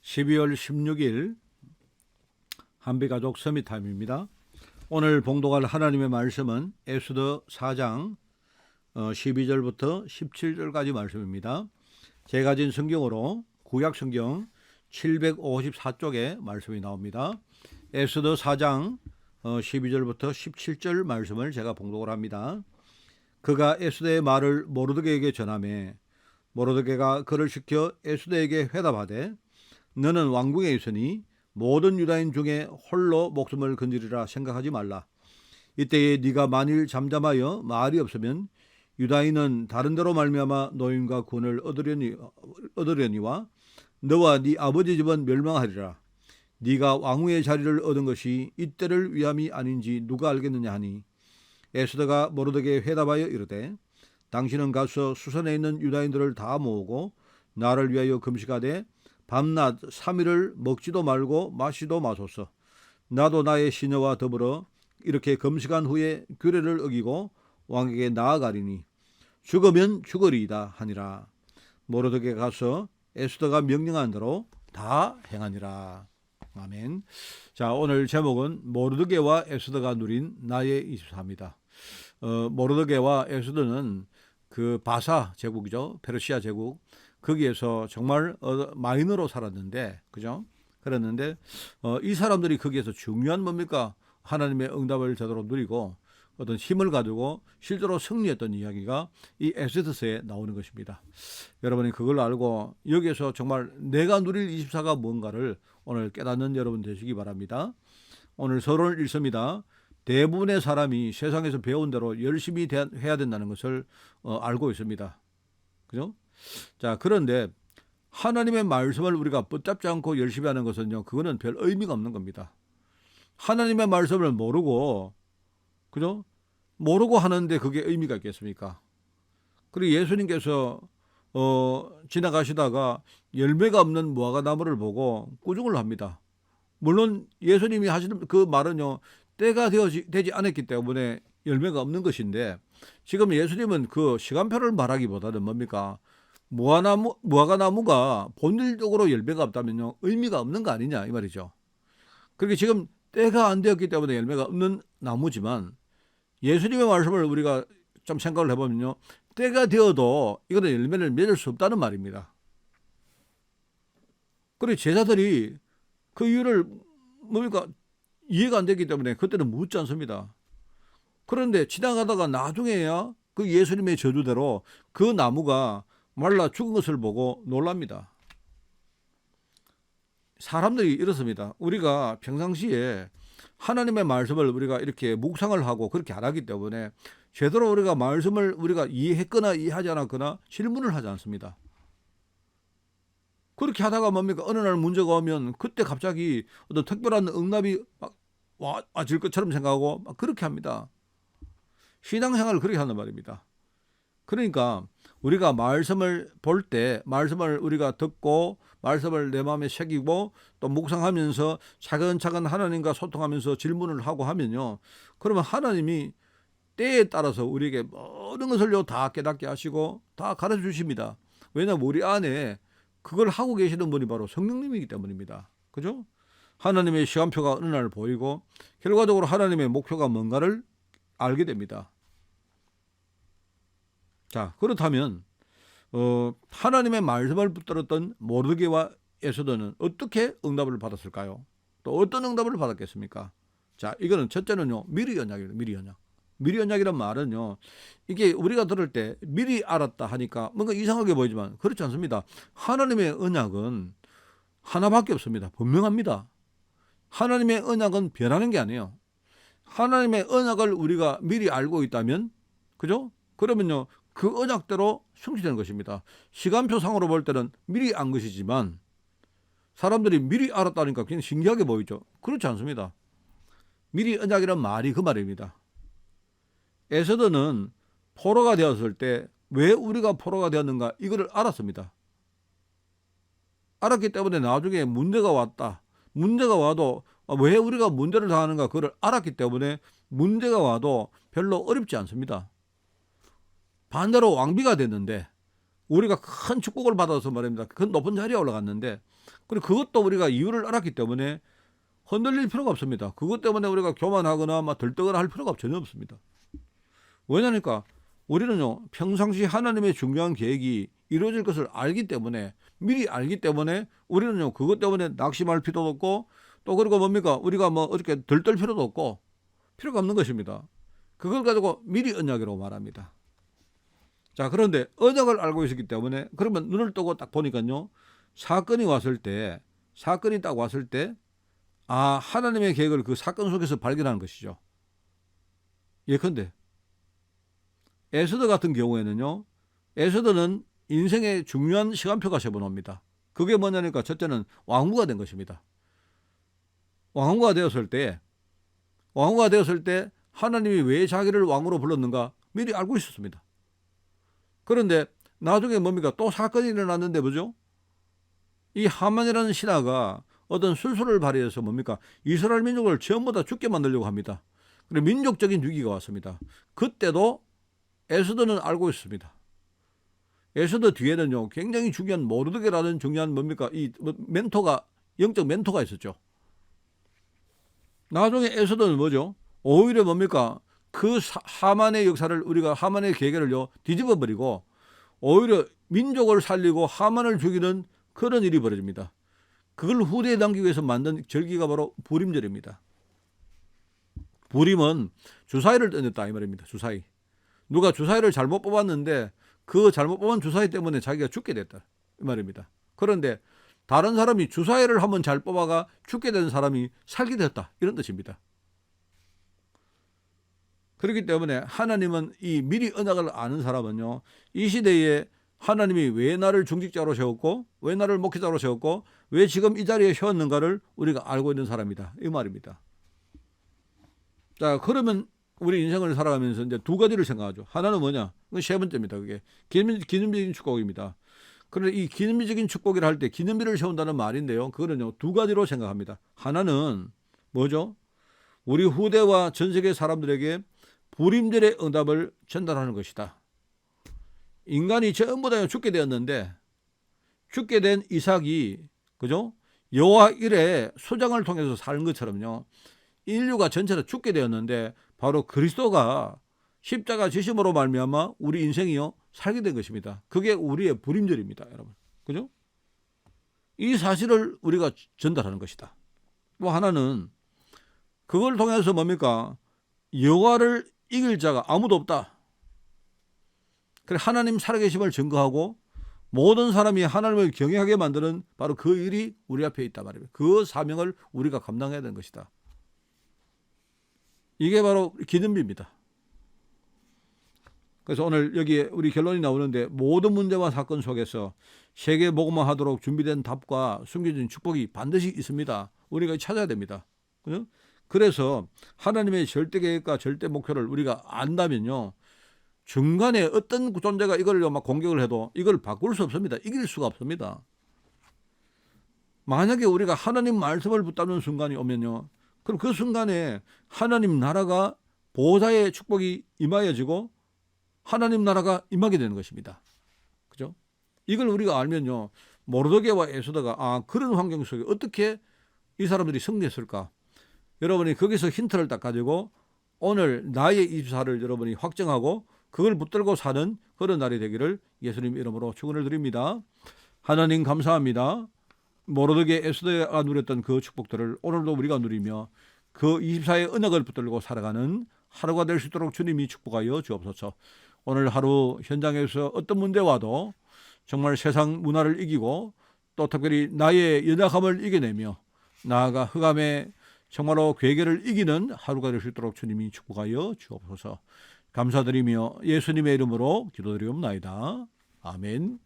12월 16일 한비가족 서밋타임입니다. 오늘 봉독할 하나님의 말씀은 에스더 4장 12절부터 17절까지 말씀입니다. 제가 가진 성경으로 구약 성경 754쪽에 말씀이 나옵니다. 에스더 4장 12절부터 17절 말씀을 제가 봉독을 합니다. 그가 에스더의 말을 모르드게에게 전하매 모르드게가 그를 시켜 에스더에게 회답하되 너는 왕궁에 있으니 모든 유다인 중에 홀로 목숨을 건지리라 생각하지 말라. 이때에 네가 만일 잠잠하여 말이 없으면 유다인은 다른 데로 말미암아 노임과 군을 얻으려니와 너와 네 아버지 집은 멸망하리라. 네가 왕후의 자리를 얻은 것이 이때를 위함이 아닌지 누가 알겠느냐 하니 에스더가 모르드게에 회답하여 이르되 당신은 가서 수선에 있는 유다인들을 다 모으고 나를 위하여 금식하되 밤낮 3일을 먹지도 말고 마시도 마소서. 나도 나의 시녀와 더불어 이렇게 금식한 후에 규례를 어기고 왕에게 나아가리니 죽으면 죽으리이다 하니라. 모르드게가 가서 에스더가 명령한 대로 다 행하니라. 아멘. 자, 오늘 제목은 모르드게와 에스더가 누린 나의 24입니다. 모르드게와 에스더는 그 바사 제국이죠. 페르시아 제국. 거기에서 정말 마이너로 살았는데, 그죠? 그랬는데, 이 사람들이 거기에서 중요한 뭡니까? 하나님의 응답을 제대로 누리고 어떤 힘을 가지고 실제로 승리했던 이야기가 이 에스더서에 나오는 것입니다. 여러분이 그걸 알고 여기에서 정말 내가 누릴 24가 뭔가를 오늘 깨닫는 여러분 되시기 바랍니다. 오늘 서론을 읽습니다. 대부분의 사람이 세상에서 배운 대로 열심히 해야 된다는 것을 알고 있습니다. 그죠? 자, 그런데 하나님의 말씀을 우리가 붙잡지 않고 열심히 하는 것은요, 그거는 별 의미가 없는 겁니다. 하나님의 말씀을 모르고, 그죠? 모르고 하는데 그게 의미가 있겠습니까? 그리고 예수님께서 지나가시다가 열매가 없는 무화과 나무를 보고 꾸중을 합니다. 물론 예수님이 하시는 그 말은요, 때가 되지 않았기 때문에 열매가 없는 것인데, 지금 예수님은 그 시간표를 말하기보다는 뭡니까? 무화과 나무가 본질적으로 열매가 없다면요, 의미가 없는 거 아니냐 이 말이죠. 그렇게 지금 때가 안 되었기 때문에 열매가 없는 나무지만 예수님의 말씀을 우리가 좀 생각을 해보면요, 때가 되어도 이거는 열매를 맺을 수 없다는 말입니다. 그리고 제자들이 그 이유를 뭡니까? 이해가 안 되기 때문에 그때는 묻지 않습니다. 그런데 지나가다가 나중에야 그 예수님의 저주대로 그 나무가 말라 죽은 것을 보고 놀랍니다. 사람들이 이렇습니다. 우리가 평상시에 하나님의 말씀을 우리가 이렇게 묵상을 하고 그렇게 안 하기 때문에 제대로 우리가 말씀을 우리가 이해했거나 이해하지 않았거나 질문을 하지 않습니다. 그렇게 하다가 뭡니까? 어느 날 문제가 오면 그때 갑자기 어떤 특별한 응답이 와질 것처럼 생각하고 막 그렇게 합니다. 신앙생활을 그렇게 한단 말입니다. 그러니까 우리가 말씀을 볼 때 말씀을 우리가 듣고 말씀을 내 마음에 새기고 또 묵상하면서 차근차근 하나님과 소통하면서 질문을 하고 하면요, 그러면 하나님이 때에 따라서 우리에게 모든 것을요 다 깨닫게 하시고 다 가르쳐 주십니다. 왜냐하면 우리 안에 그걸 하고 계시는 분이 바로 성령님이기 때문입니다. 그죠? 하나님의 시간표가 어느 날 보이고 결과적으로 하나님의 목표가 뭔가를 알게 됩니다. 자, 그렇다면 하나님의 말씀을 붙들었던 모르드게와 에스더는 어떻게 응답을 받았을까요? 또 어떤 응답을 받았겠습니까? 자, 이거는 첫째는요, 미리 언약입니다. 미리 언약. 미리 언약이란 말은요, 이게 우리가 들을 때 미리 알았다 하니까 뭔가 이상하게 보이지만 그렇지 않습니다. 하나님의 언약은 하나밖에 없습니다. 분명합니다. 하나님의 언약은 변하는 게 아니에요. 하나님의 언약을 우리가 미리 알고 있다면, 그죠? 그러면요, 그 언약대로 성취되는 것입니다. 시간표상으로 볼 때는 미리 안 것이지만 사람들이 미리 알았다니까 그냥 신기하게 보이죠. 그렇지 않습니다. 미리 언약이란 말이 그 말입니다. 에스더는 포로가 되었을 때 왜 우리가 포로가 되었는가 이거를 알았습니다. 알았기 때문에 나중에 문제가 왔다. 문제가 와도 왜 우리가 문제를 당하는가 그걸 알았기 때문에 문제가 와도 별로 어렵지 않습니다. 반대로 왕비가 됐는데 우리가 큰 축복을 받아서 말입니다. 그 높은 자리에 올라갔는데 그리고 그것도 우리가 이유를 알았기 때문에 흔들릴 필요가 없습니다. 그것 때문에 우리가 교만하거나 막 들떠거나 할 필요가 전혀 없습니다. 왜냐니까 우리는요, 평상시 하나님의 중요한 계획이 이루어질 것을 알기 때문에, 미리 알기 때문에 우리는요, 그것 때문에 낙심할 필요도 없고, 또 그리고 뭡니까? 우리가 뭐 어떻게 들떨 필요도 없고, 필요가 없는 것입니다. 그걸 가지고 미리 언약이라고 말합니다. 자, 그런데 언약을 알고 있었기 때문에, 그러면 눈을 뜨고 딱 보니까요, 사건이 딱 왔을 때, 아, 하나님의 계획을 그 사건 속에서 발견하는 것이죠. 예컨대 에스더 같은 경우에는요, 에스더는 인생의 중요한 시간표가 세워놓습니다. 그게 뭐냐니까 첫째는 왕후가 된 것입니다. 왕후가 되었을 때 하나님이 왜 자기를 왕으로 불렀는가 미리 알고 있었습니다. 그런데 나중에 뭡니까? 또 사건이 일어났는데 뭐죠? 이 하만이라는 신하가 어떤 술수를 발휘해서 뭡니까? 이스라엘 민족을 전부 다 죽게 만들려고 합니다. 그리고 민족적인 위기가 왔습니다. 그때도 에스더는 알고 있습니다. 에스더 뒤에는요, 굉장히 중요한 모르드게라는 중요한 뭡니까? 이 멘토가, 영적 멘토가 있었죠. 나중에 에스더는 뭐죠? 오히려 뭡니까? 그 하만의 역사를, 우리가 하만의 계획을요, 뒤집어 버리고 오히려 민족을 살리고 하만을 죽이는 그런 일이 벌어집니다. 그걸 후대에 남기기 위해서 만든 절기가 바로 부림절입니다. 부림은 주사위를 던졌다 이 말입니다. 주사위. 누가 주사위를 잘못 뽑았는데 그 잘못 뽑은 주사위 때문에 자기가 죽게 됐다 이 말입니다. 그런데 다른 사람이 주사위를 한번 잘 뽑아가 죽게 된 사람이 살게 되었다 이런 뜻입니다. 그렇기 때문에 하나님은 이 미리 언약을 아는 사람은요, 이 시대에 하나님이 왜 나를 중직자로 세웠고 왜 나를 목회자로 세웠고 왜 지금 이 자리에 세웠는가를 우리가 알고 있는 사람이다 이 말입니다. 자, 그러면 우리 인생을 살아가면서 이제 두 가지를 생각하죠. 하나는 뭐냐? 그건 세 번째입니다. 그게 기념비적인 축복입니다. 그런데 이 기념비적인 축복이라 할 때 기념비를 세운다는 말인데요. 그거는요, 두 가지로 생각합니다. 하나는 뭐죠? 우리 후대와 전 세계 사람들에게 불임절의 응답을 전달하는 것이다. 인간이 전부 다 죽게 되었는데 죽게 된 이삭이 그죠? 여호와 일에 소장을 통해서 사는 것처럼요. 인류가 전체가 죽게 되었는데 바로 그리스도가 십자가 지심으로 말미암아 우리 인생이요 살게 된 것입니다. 그게 우리의 불임절입니다, 여러분. 그죠? 이 사실을 우리가 전달하는 것이다. 또 하나는 그걸 통해서 뭡니까? 여호와를 이길 자가 아무도 없다. 그래 하나님 살아계심을 증거하고 모든 사람이 하나님을 경외하게 만드는 바로 그 일이 우리 앞에 있단 말입니다. 그 사명을 우리가 감당해야 되는 것이다. 이게 바로 기념비입니다. 그래서 오늘 여기 우리 결론이 나오는데 모든 문제와 사건 속에서 세계 복음화하도록 준비된 답과 숨겨진 축복이 반드시 있습니다. 우리가 찾아야 됩니다. 그래서 하나님의 절대 계획과 절대 목표를 우리가 안다면요, 중간에 어떤 존재가 이걸 막 공격을 해도 이걸 바꿀 수 없습니다. 이길 수가 없습니다. 만약에 우리가 하나님 말씀을 붙잡는 순간이 오면요, 그럼 그 순간에 하나님 나라가 보호자의 축복이 임하여지고 하나님 나라가 임하게 되는 것입니다. 그죠? 이걸 우리가 알면요, 모르드게와 에스더가 그런 환경 속에 어떻게 이 사람들이 승리했을까? 여러분이 거기서 힌트를 딱 가지고 오늘 나의 24를 여러분이 확정하고 그걸 붙들고 사는 그런 날이 되기를 예수님 이름으로 축원을 드립니다. 하나님 감사합니다. 모르드게 에스더가 누렸던 그 축복들을 오늘도 우리가 누리며 그 24의 언약을 붙들고 살아가는 하루가 될 수 있도록 주님이 축복하여 주옵소서. 오늘 하루 현장에서 어떤 문제 와도 정말 세상 문화를 이기고 또 특별히 나의 연약함을 이겨내며 나아가 흑암의 정말로 괴계를 이기는 하루가 될 수 있도록 주님이 축복하여 주옵소서. 감사드리며 예수님의 이름으로 기도드리옵나이다. 아멘.